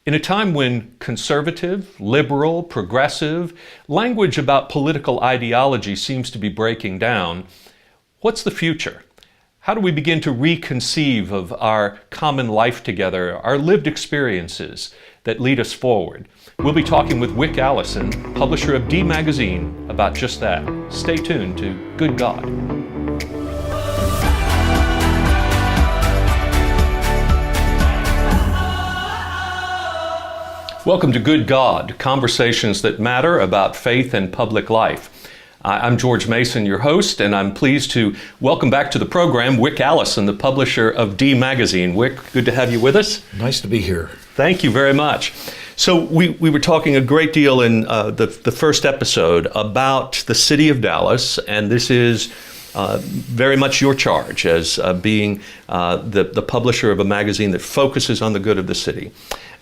In a time when conservative, liberal, progressive, language about political ideology seems to be breaking down, what's the future? How do we begin to reconceive of our common life together, our lived experiences that lead us forward? We'll be talking with Wick Allison, publisher of D Magazine, about just that. Stay tuned to Good God. Welcome to Good God, conversations that matter about faith and public life. I'm George Mason, your host, and I'm pleased to welcome back to the program Wick Allison, the publisher of D Magazine. Wick, good to have you with us. Nice to be here. Thank you very much. So we were talking a great deal in the first episode about the city of Dallas, and this is very much your charge as being the publisher of a magazine that focuses on the good of the city.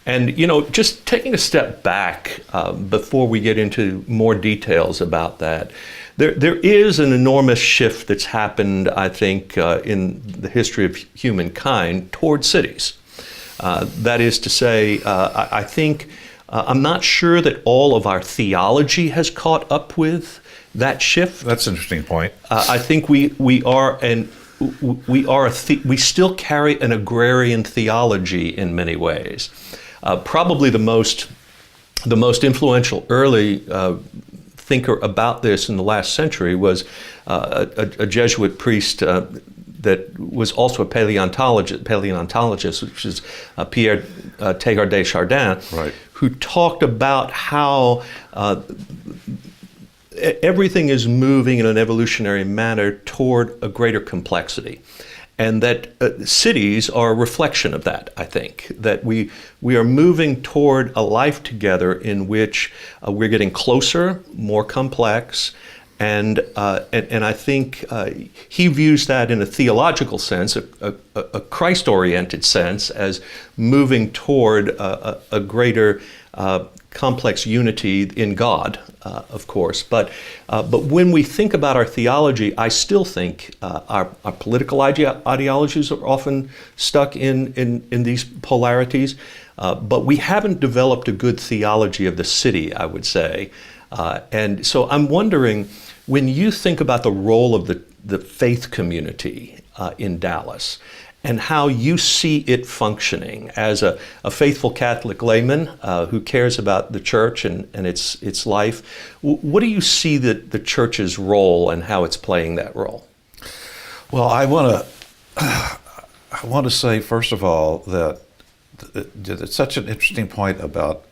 And, you know, just taking a step back before we get into more details about that, there is an enormous shift that's happened, I think, in the history of humankind toward cities. That is to say, I think, I'm not sure that all of our theology has caught up with that shift. That's an interesting point. I think we still carry an agrarian theology in many ways. Probably the most influential early thinker about this in the last century was a Jesuit priest that was also a paleontologist, which is Pierre Teilhard de Chardin, right, who talked about how everything is moving in an evolutionary manner toward a greater complexity. And that cities are a reflection of that, I think. That we are moving toward a life together in which we're getting closer, more complex, and I think he views that in a theological sense, a Christ-oriented sense, as moving toward a greater complex unity in God, of course. But when we think about our theology, I still think our political ideologies are often stuck in these polarities. But we haven't developed a good theology of the city, I would say. And so I'm wondering, when you think about the role of the faith community in Dallas, and how you see it functioning as a faithful Catholic layman who cares about the church and its life, what do you see the church's role and how it's playing that role? Well, I want to say, first of all, that it's such an interesting point about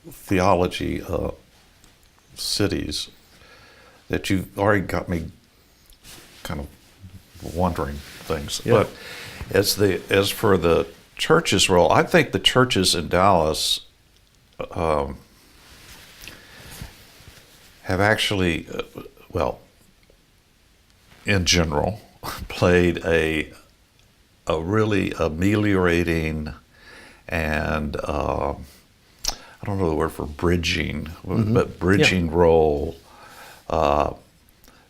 theology of cities that you've already got me kind of wondering things. Yeah. But as for the church's role, I think the churches in Dallas have actually, in general, played a really ameliorating and I don't know the word for bridging, but bridging role,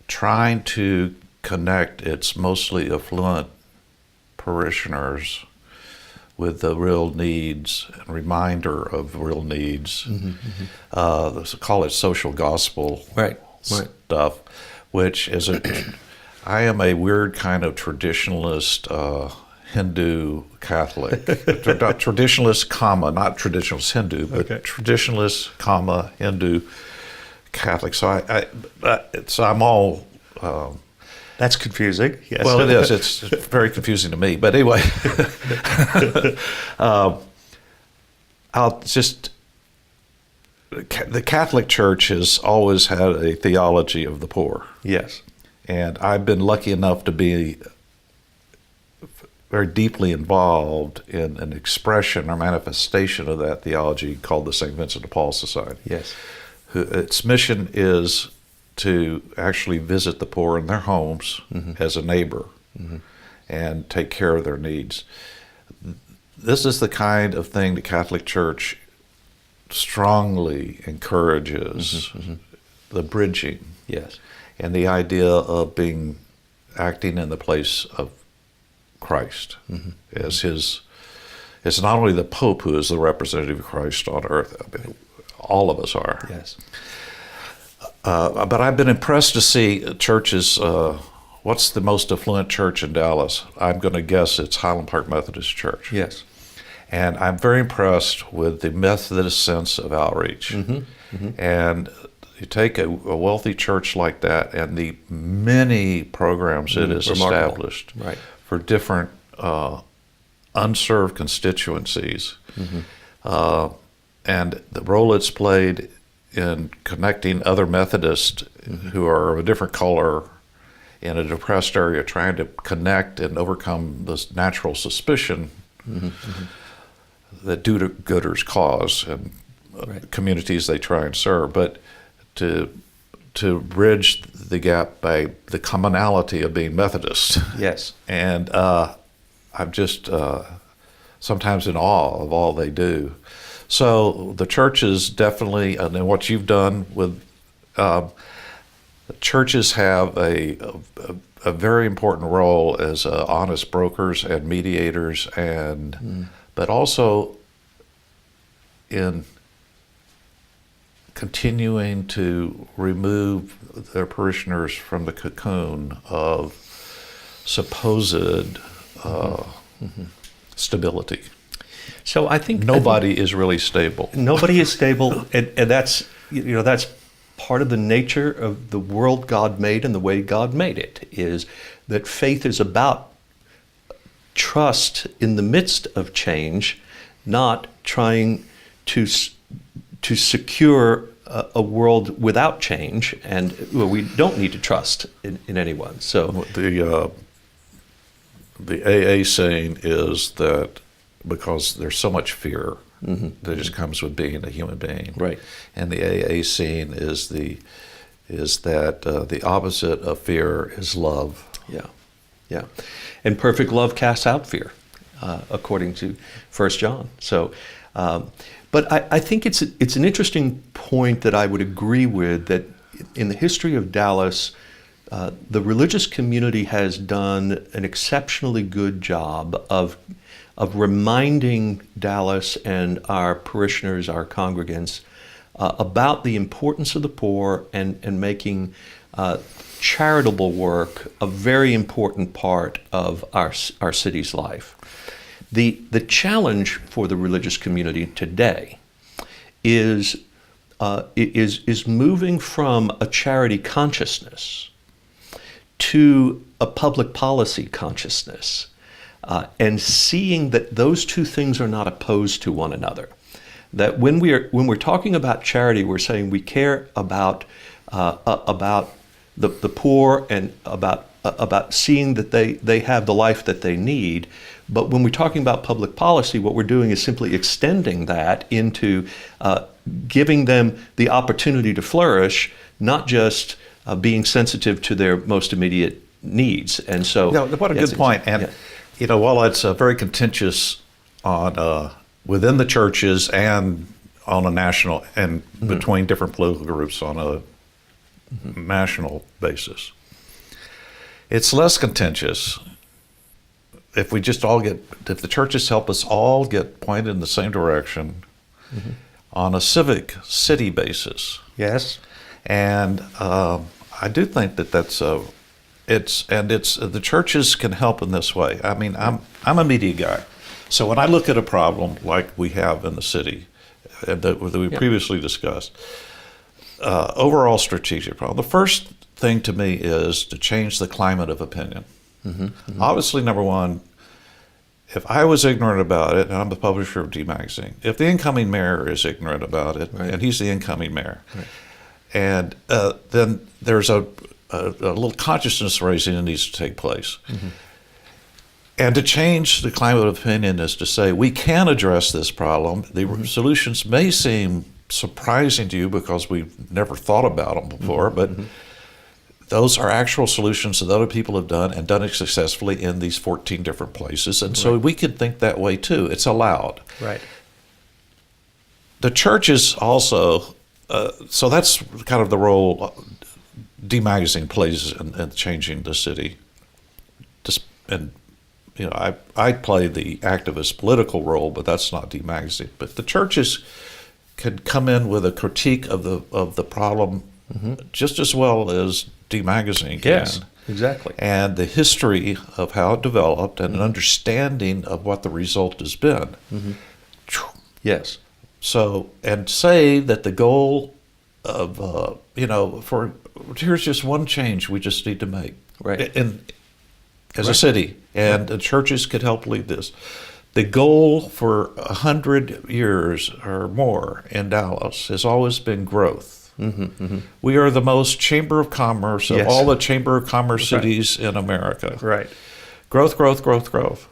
trying to connect its mostly affluent parishioners with the real needs and reminder of real needs. Call it social gospel stuff, which is I am a weird kind of traditionalist Hindu Catholic, traditionalist, not traditionalist Hindu, but traditionalist, Hindu Catholic. So I'm all. That's confusing. Yes. Well, it is. It's very confusing to me. But anyway, the Catholic Church has always had a theology of the poor. Yes. And I've been lucky enough to be very deeply involved in an expression or manifestation of that theology called the St. Vincent de Paul Society. Yes. Its mission is to actually visit the poor in their homes as a neighbor and take care of their needs. This is the kind of thing the Catholic Church strongly encourages, the bridging. Yes. And the idea of acting in the place of Christ as his it's not only the Pope who is the representative of Christ on earth. I mean, all of us are. Yes. But I've been impressed to see churches. What's the most affluent church in Dallas? I'm going to guess it's Highland Park Methodist Church. Yes. And I'm very impressed with the Methodist sense of outreach. And you take a wealthy church like that and the many programs it has Remarkable. established Right. for different unserved constituencies, and the role it's played in connecting other Methodists who are of a different color in a depressed area, trying to connect and overcome this natural suspicion that do-gooders cause and communities they try and serve, but to bridge the gap by the commonality of being Methodist. Yes. And I'm just sometimes in awe of all they do. So the churches definitely, and then what you've done with churches have a very important role as honest brokers and mediators, and but also in continuing to remove their parishioners from the cocoon of supposed stability. So I think Nobody is really stable. nobody is stable, and that's that's part of the nature of the world God made and the way God made it, is that faith is about trust in the midst of change, not trying to secure a world without change, and we don't need to trust in anyone. So The AA saying is that because there's so much fear that just comes with being a human being, Right. And the AA saying is that the opposite of fear is love. Yeah, and perfect love casts out fear, according to 1 John. So, but I think it's an interesting point that I would agree with, that in the history of Dallas, the religious community has done an exceptionally good job of reminding Dallas and our parishioners, our congregants, about the importance of the poor, and making charitable work a very important part of our city's life. The challenge for the religious community today is moving from a charity consciousness to a public policy consciousness, and seeing that those two things are not opposed to one another. That when we're talking about charity, we're saying we care about the poor, and about seeing that they have the life that they need. But when we're talking about public policy, what we're doing is simply extending that into giving them the opportunity to flourish, not just being sensitive to their most immediate needs. And so, what a good point. And while it's very contentious on within the churches and on a national and between different political groups on a national basis, it's less contentious if the churches help us all get pointed in the same direction on a civic city basis. Yes. And I do think that's the churches can help in this way. I mean, I'm a media guy, so when I look at a problem like we have in the city that we previously discussed, overall strategic problem, the first thing to me is to change the climate of opinion. Obviously, number one, if I was ignorant about it, and I'm the publisher of D Magazine, if the incoming mayor is ignorant about it, and he's the incoming mayor, and then there's a little consciousness raising that needs to take place. And to change the climate of opinion is to say, we can address this problem. The solutions may seem surprising to you because we've never thought about them before, but those are actual solutions that other people have done, and done it successfully in these 14 different places. And so we can think that way too. It's allowed. Right. The churches also, so that's kind of the role D Magazine plays in changing the city and I play the activist political role, but that's not demagazine. But the churches can come in with a critique of the problem just as well as demagazine can. Yes, exactly. And the history of how it developed and an understanding of what the result has been. Yes. So, and say that the goal of, here's just one change we just need to make. Right. As a city, and the churches could help lead this. The goal for 100 years or more in Dallas has always been growth. We are the most chamber of commerce of all the chamber of commerce cities in America. Right. Growth, growth, growth, growth.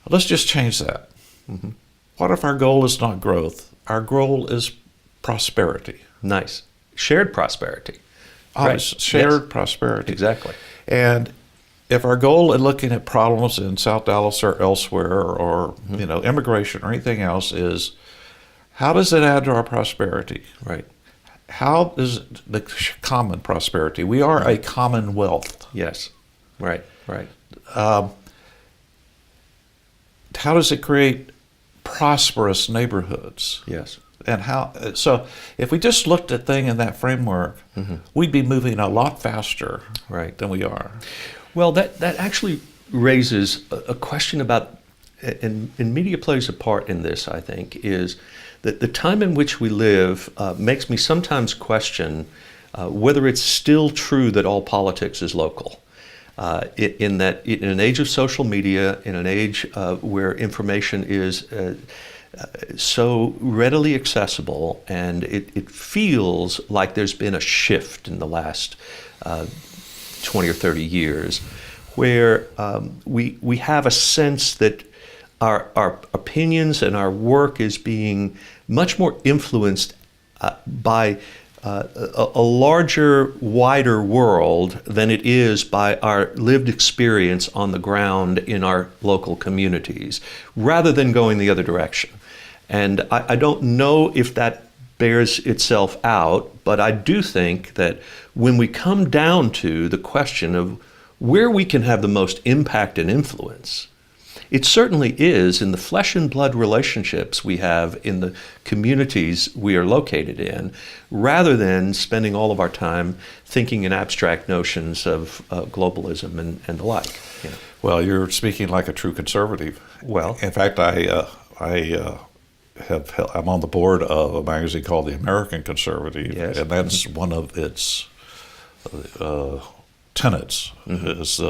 Let's just change that. What if our goal is not growth? Our goal is prosperity. Nice. Shared prosperity. Shared prosperity. Exactly. And if our goal in looking at problems in South Dallas or elsewhere, or immigration or anything else, is how does it add to our prosperity? Right. How is the common prosperity? We are a commonwealth. Yes. Right. Right. How does it create prosperous neighborhoods? Yes. And so if we just looked at things in that framework, we'd be moving a lot faster than we are. Well, that actually raises a question about, and media plays a part in this, I think, is that the time in which we live makes me sometimes question whether it's still true that all politics is local. In an age of social media, in an age where information is so readily accessible, and it feels like there's been a shift in the last 20 or 30 years, where we have a sense that our opinions and our work is being much more influenced by a larger, wider world than it is by our lived experience on the ground in our local communities, rather than going the other direction. And I don't know if that bears itself out, but I do think that when we come down to the question of where we can have the most impact and influence, it certainly is in the flesh and blood relationships we have in the communities we are located in, rather than spending all of our time thinking in abstract notions of globalism and the like. Well, you're speaking like a true conservative. Well, in fact, I'm on the board of a magazine called The American Conservative, and that's one of its tenets. Is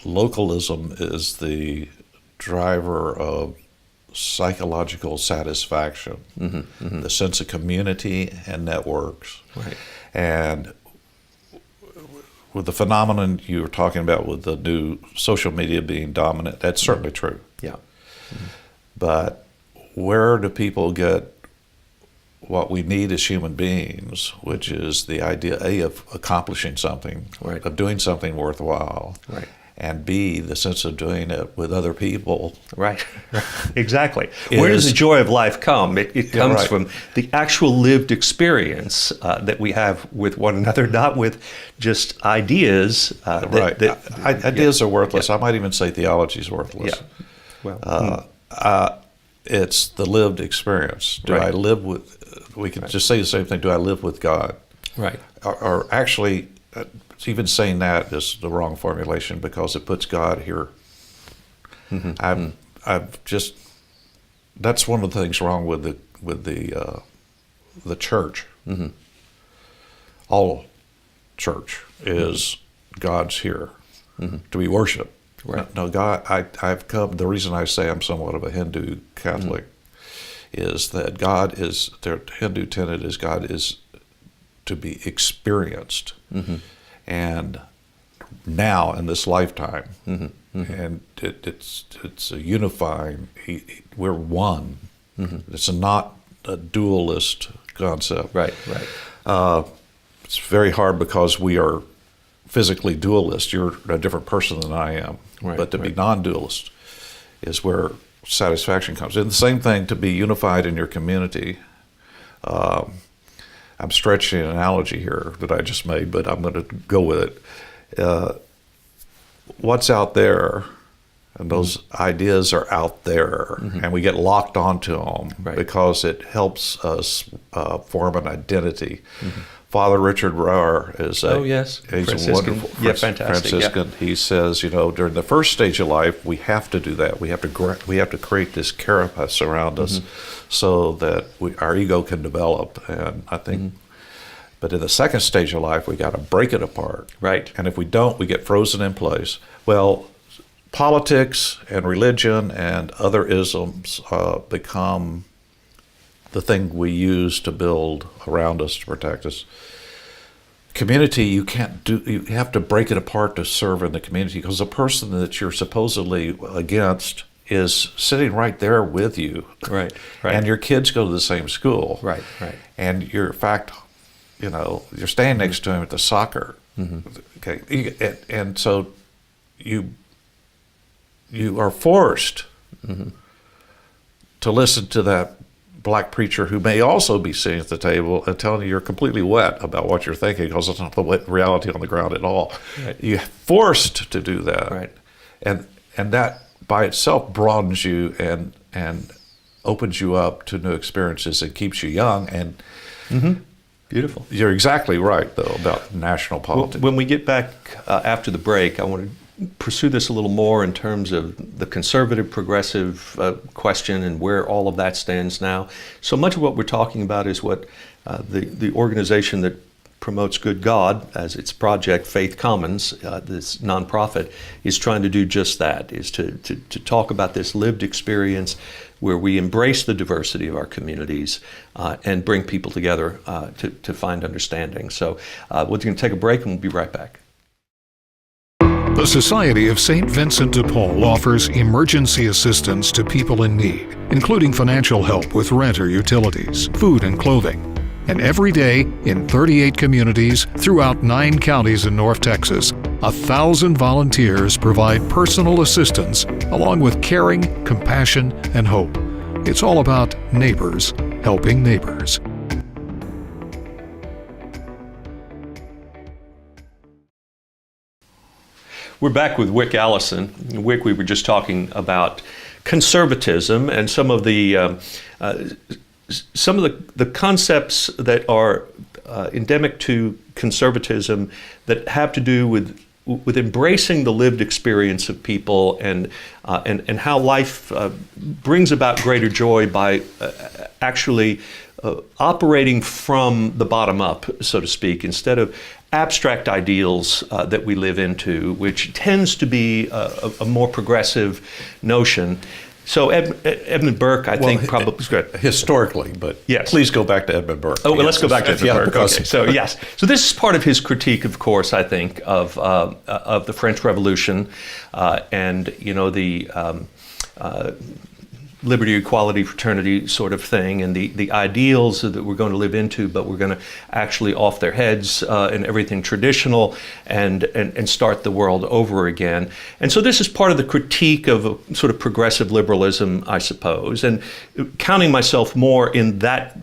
localism is the driver of psychological satisfaction, the sense of community and networks. Right. And with the phenomenon you were talking about with the new social media being dominant, that's certainly true. Yeah. But where do people get what we need as human beings, which is the idea, A, of accomplishing something, of doing something worthwhile, and B, the sense of doing it with other people. Right. Exactly. Where does the joy of life come? It comes from the actual lived experience that we have with one another, not with just ideas. Ideas are worthless. I might even say theology is worthless. Yeah. Well, it's the lived experience. Do I live with, we could just say the same thing, do I live with God? Right. Or actually, even saying that is the wrong formulation because it puts God here. I've just, that's one of the things wrong with the church. All church is God's here to be worshiped. Right. No, God, I've come, the reason I say I'm somewhat of a Hindu Catholic is that God is, their Hindu tenet is God is to be experienced. And now in this lifetime, and it's a unifying, we're one. It's not a dualist concept. Right. It's very hard because we are physically dualist. You're a different person than I am. But to be non-dualist is where satisfaction comes. And the same thing to be unified in your community. I'm stretching an analogy here that I just made, but I'm going to go with it. what's out there, and those ideas are out there, and we get locked onto them because it helps us form an identity. Father Richard Rohr is he's Franciscan. a wonderful Fantastic. Franciscan. Yeah. He says, during the first stage of life, we have to do that. We have to create this carapace around us so that our ego can develop. And I think, but in the second stage of life, we got to break it apart. Right. And if we don't, we get frozen in place. Well, politics and religion and other isms become the thing we use to build around us to protect us. Community, you have to break it apart to serve in the community, because the person that you're supposedly against is sitting right there with you. Right. And your kids go to the same school. Right. And you're, in fact, you're standing next to him at the soccer. Okay. And so you are forced to listen to that black preacher who may also be sitting at the table and telling you you're completely wet about what you're thinking, because it's not the reality on the ground at all. Right. You're forced to do that. Right. And that by itself broadens you and opens you up to new experiences and keeps you young. And beautiful. You're exactly right, though, about national politics. When we get back after the break, I want to pursue this a little more in terms of the conservative progressive question and where all of that stands now. So much of what we're talking about is what the organization that promotes good God as its project, Faith Commons, this nonprofit, is trying to do just that, is to talk about this lived experience where we embrace the diversity of our communities and bring people together to find understanding. So we're going to take a break and we'll be right back. The Society of St. Vincent de Paul offers emergency assistance to people in need, including financial help with rent or utilities, food and clothing. And every day, in 38 communities throughout 9 counties in North Texas, 1,000 volunteers provide personal assistance along with caring, compassion, and hope. It's all about neighbors helping neighbors. We're back with Wick Allison. Wick, we were just talking about conservatism and some of the concepts that are endemic to conservatism that have to do with embracing the lived experience of people and how life brings about greater joy by actually operating from the bottom up, so to speak, instead of abstract ideals that we live into, which tends to be a more progressive notion. So Edmund Burke, I think, probably historically, but yes. Please go back to Edmund Burke. Oh, well, let's go back to Edmund Burke. Okay. So yes, so this is part of his critique, of course, I think, of the French Revolution, and the liberty, equality, fraternity sort of thing, and the ideals that we're going to live into, but we're going to actually off their heads and everything traditional and start the world over again. And so this is part of the critique of a sort of progressive liberalism, I suppose, and counting myself more in that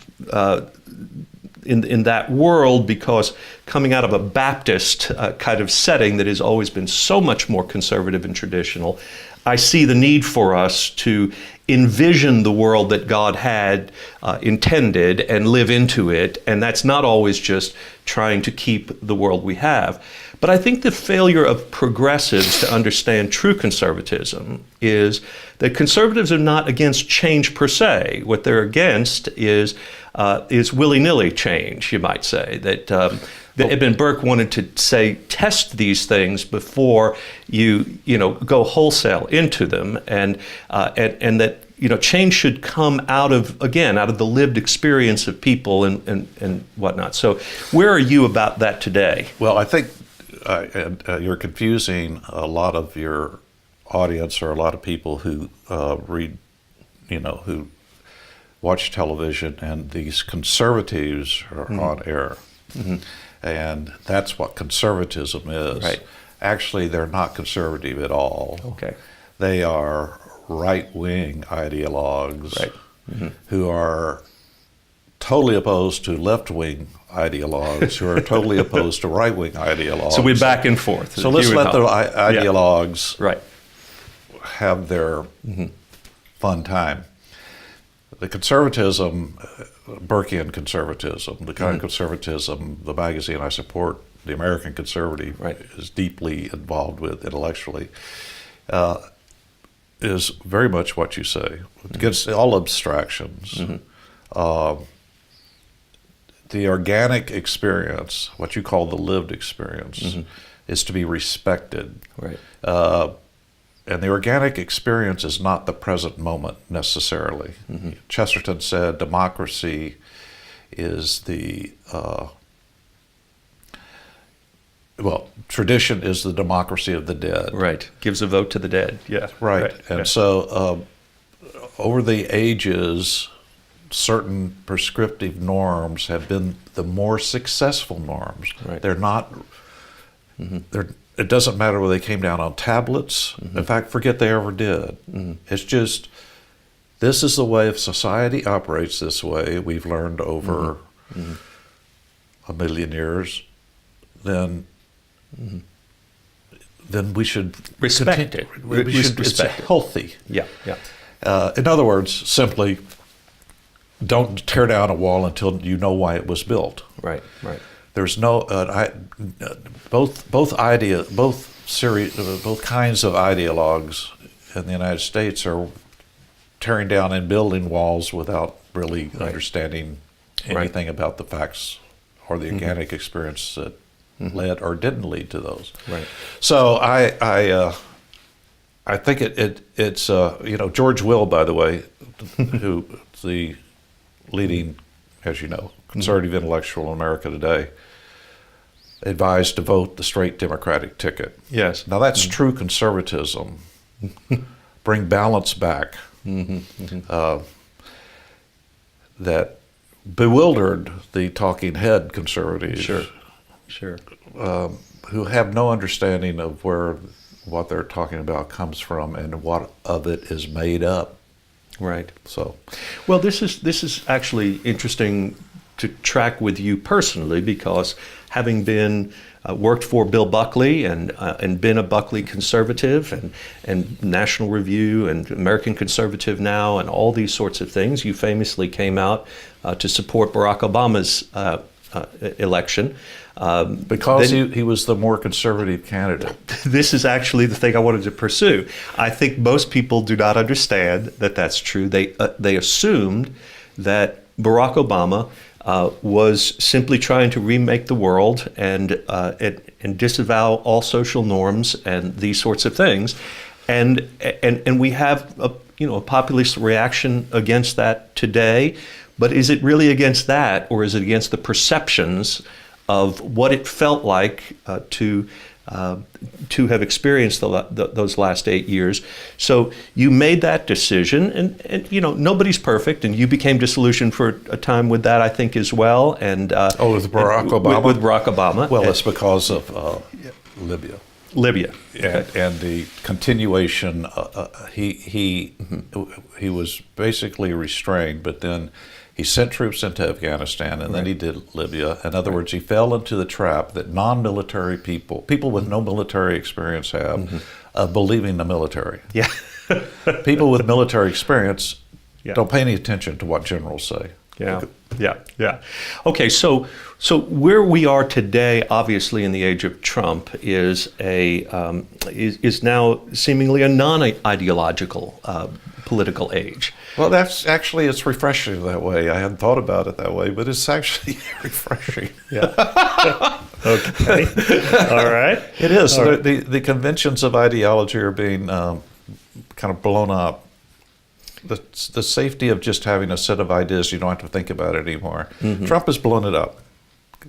in that world, because coming out of a Baptist kind of setting that has always been so much more conservative and traditional, I see the need for us to envision the world that God had intended and live into it, and that's not always just trying to keep the world we have. But I think the failure of progressives to understand true conservatism is that conservatives are not against change per se. What they're against is willy-nilly change, you might say, that Edmund Burke wanted to say, test these things before you go wholesale into them, and that change should come out of the lived experience of people and whatnot. So, where are you about that today? Well, I think you're confusing a lot of your audience, or a lot of people who read, who watch television, and these conservatives are on air. Mm-hmm. And that's what conservatism is. Right. Actually, they're not conservative at all. Okay. They are right-wing ideologues, right. Mm-hmm. who are totally opposed to left-wing ideologues who are totally opposed to right-wing ideologues. So we're back and forth. So let's let the ideologues right. have their fun time. The conservatism, Burkean conservatism, the kind of conservatism the magazine I support, the American Conservative, right. is deeply involved with intellectually, is very much what you say. Against all abstractions. The organic experience, what you call the lived experience, is to be respected. Right. And the organic experience is not the present moment necessarily. Chesterton said democracy is the, tradition is the democracy of the dead. Right. Gives a vote to the dead. Yeah. Right. And so over the ages, certain prescriptive norms have been the more successful norms. Right. They're not, it doesn't matter whether they came down on tablets. In fact, forget they ever did. It's just, this is the way if society operates this way, we've learned over a million years, then we should respect it. We should respect it. Healthy. Yeah, yeah. In other words, simply don't tear down a wall until you know why it was built. Right, right. There's no both kinds of ideologues in the United States are tearing down and building walls without really understanding anything about the facts or the organic experience that led or didn't lead to those. Right. So I think it's George Will, by the way, who the leading, as you know, conservative intellectual in America today, advised to vote the straight Democratic ticket. Yes. Now that's true conservatism. Bring balance back. That bewildered the talking head conservatives. Sure. Who have no understanding of where what they're talking about comes from and what of it is made up. Right. So, well, this is actually interesting to track with you personally, because having been worked for Bill Buckley and been a Buckley conservative and National Review and American Conservative Now and all these sorts of things, you famously came out to support Barack Obama's election. Because he was the more conservative candidate. This is actually the thing I wanted to pursue. I think most people do not understand that that's true. They assumed that Barack Obama was simply trying to remake the world and disavow all social norms and these sorts of things, and we have a populist reaction against that today. But is it really against that, or is it against the perceptions of what it felt like to have experienced those last 8 years? So you made that decision, and nobody's perfect, and you became disillusioned for a time with that, I think, as well. And with Barack Obama. With Barack Obama. Well, it's because of Libya. Libya, and the continuation. He was basically restrained, but then he sent troops into Afghanistan, and then he did Libya. In other words, he fell into the trap that non-military people with no military experience have, of believing the military. Yeah. People with military experience don't pay any attention to what generals say. Yeah. Okay, so where we are today, obviously in the age of Trump, is now seemingly a non-ideological political age. Well, it's refreshing that way. I hadn't thought about it that way, but it's actually refreshing. Yeah. Okay. All right. It is. All right. The conventions of ideology are being kind of blown up. The safety of just having a set of ideas, you don't have to think about it anymore. Trump has blown it up.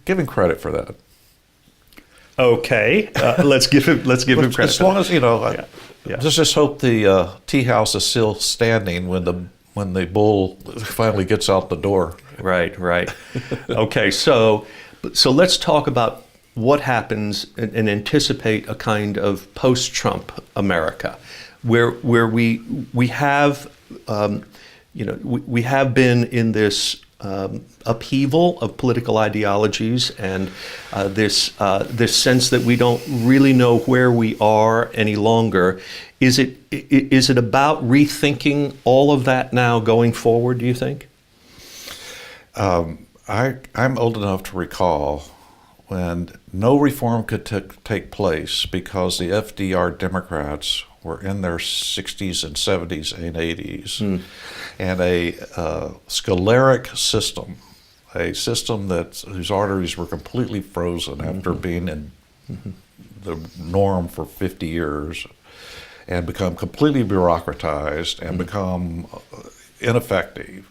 Give him credit for that. Okay, let's give him credit. As long as let's just hope the tea house is still standing when the bull finally gets out the door. Right. Okay, so let's talk about what happens and anticipate a kind of post-Trump America, where we have we have been in this upheaval of political ideologies, and this sense that we don't really know where we are any longer. Is it about rethinking all of that now going forward, do you think? I'm old enough to recall when no reform could take place because the FDR Democrats were in their 60s and 70s and 80s, and a scleric system, a system whose arteries were completely frozen after being in the norm for 50 years, and become completely bureaucratized and become ineffective.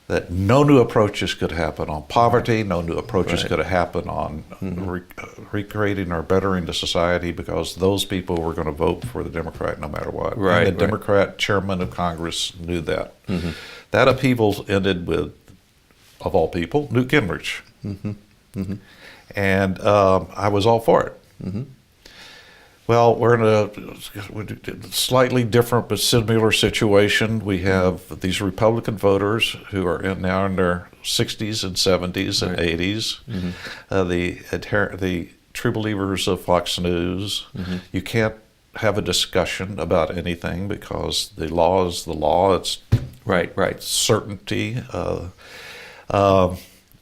That no new approaches could happen on poverty, no new approaches could happen on recreating or bettering the society, because those people were going to vote for the Democrat no matter what. Right, and the Democrat chairman of Congress knew that. That upheaval ended with, of all people, Newt Gingrich. And I was all for it. Well, we're in a slightly different but similar situation. We have these Republican voters who are now in their 60s and 70s and 80s, the true believers of Fox News. You can't have a discussion about anything because the law is the law. It's certainty.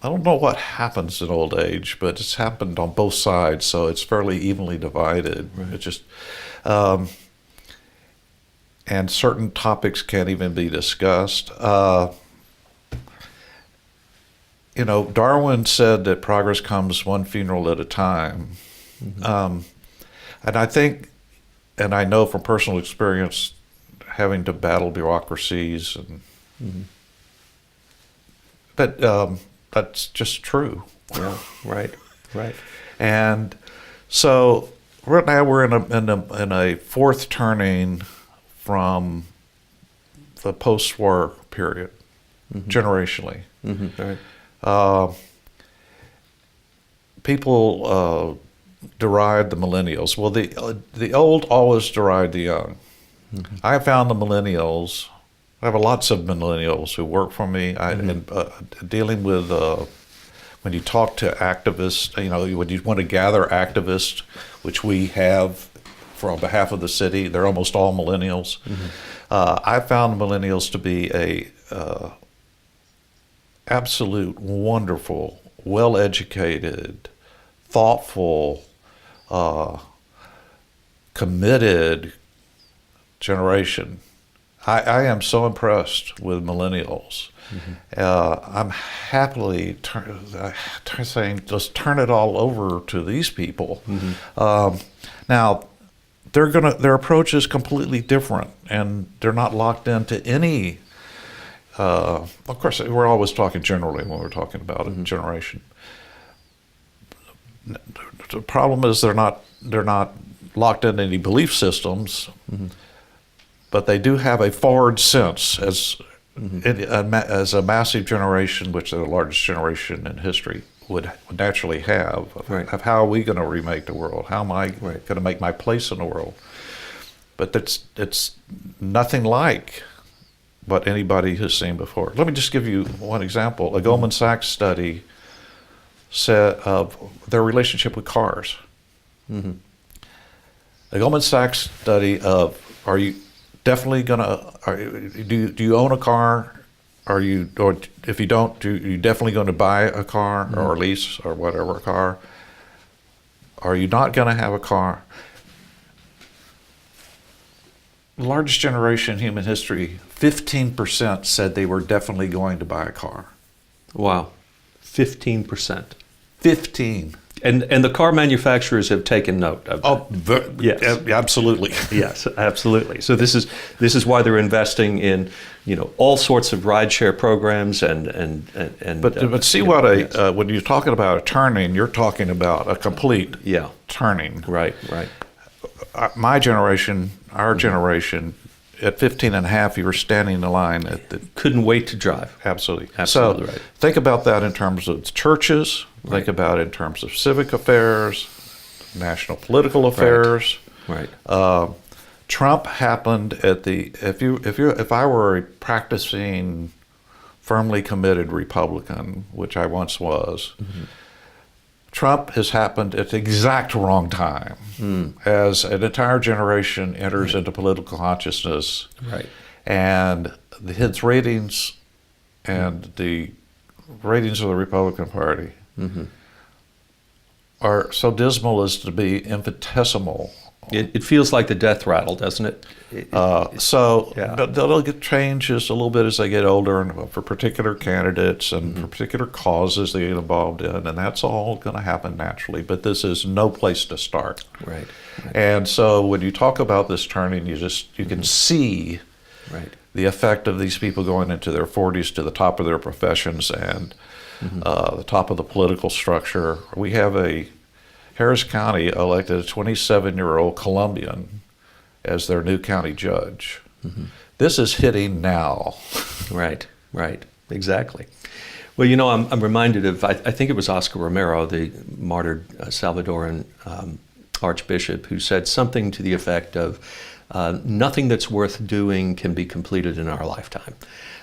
I don't know what happens in old age, but it's happened on both sides, so it's fairly evenly divided. It just, and certain topics can't even be discussed. Darwin said that progress comes one funeral at a time. And I think, and I know from personal experience, having to battle bureaucracies, and that's just true. Yeah, right. And so right now we're in a fourth turning from the post-war period, generationally. People deride the millennials. Well, the old always deride the young. I have found the millennials. I have lots of millennials who work for me. And dealing with when you talk to activists, when you want to gather activists, which we have on behalf of the city, they're almost all millennials. I found millennials to be a absolute wonderful, well-educated, thoughtful, committed generation. I am so impressed with millennials. I'm happily saying, just turn it all over to these people. Now, their approach is completely different, and they're not locked into any. Of course, we're always talking generally when we're talking about a generation. The problem is they're not locked into any belief systems. But they do have a forward sense as a massive generation, which they're the largest generation in history, would naturally have, of how are we going to remake the world? How am I going to make my place in the world? But it's nothing like what anybody has seen before. Let me just give you one example. A Goldman Sachs study said of their relationship with cars. A Goldman Sachs study of, are you definitely do you own a car? Or if you don't, are you definitely going to buy a car or lease or whatever car? Are you not going to have a car? Largest generation in human history, 15% said they were definitely going to buy a car. Wow, 15%. 15. And the car manufacturers have taken note of that. Yes, absolutely. Yes, absolutely. So this is why they're investing in all sorts of rideshare programs But see what when you're talking about a turning, you're talking about a complete turning. Right. My generation, our generation, at 15 and a half, you were standing in the line at the... Couldn't wait to drive. Absolutely. Absolutely So right. think about that in terms of churches. Right. Think about it in terms of civic affairs, national political affairs. Right. Trump happened at the if I were a practicing, firmly committed Republican, which I once was, Trump has happened at the exact wrong time, as an entire generation enters into political consciousness, Right. and his ratings and the ratings of the Republican Party are so dismal as to be infinitesimal. It feels like the death rattle, doesn't it? Yeah. But they'll get changes a little bit as they get older, and for particular candidates and for particular causes they get involved in, and that's all going to happen naturally. But this is no place to start. Right. And so when you talk about this turning, you can see the effect of these people going into their 40s to the top of their professions and the top of the political structure. We have Harris County elected a 27-year-old Colombian as their new county judge. This is hitting now. Right, exactly. Well, you know, I'm reminded of, I think it was Oscar Romero, the martyred Salvadoran archbishop, who said something to the effect of, nothing that's worth doing can be completed in our lifetime.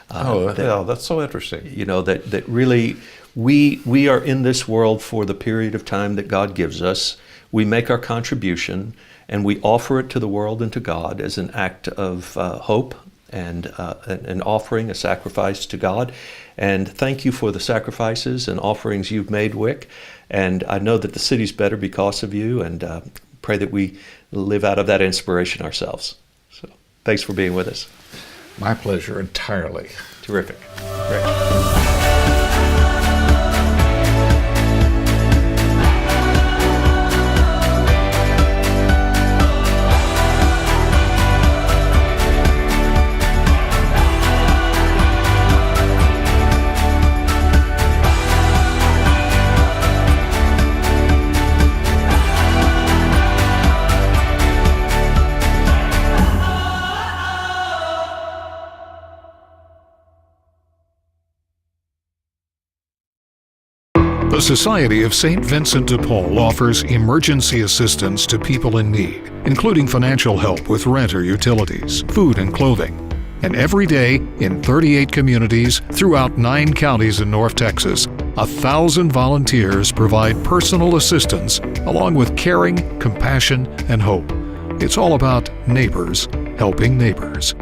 That's so interesting. You know, that really we are in this world for the period of time that God gives us. We make our contribution and we offer it to the world and to God as an act of hope and an offering, a sacrifice to God. And thank you for the sacrifices and offerings you've made, Wick. And I know that the city's better because of you, and pray that we live out of that inspiration ourselves. So thanks for being with us. My pleasure entirely. Terrific. Great. The Society of St. Vincent de Paul offers emergency assistance to people in need, including financial help with rent or utilities, food and clothing. And every day, in 38 communities throughout 9 counties in North Texas, 1,000 volunteers provide personal assistance along with caring, compassion, and hope. It's all about neighbors helping neighbors.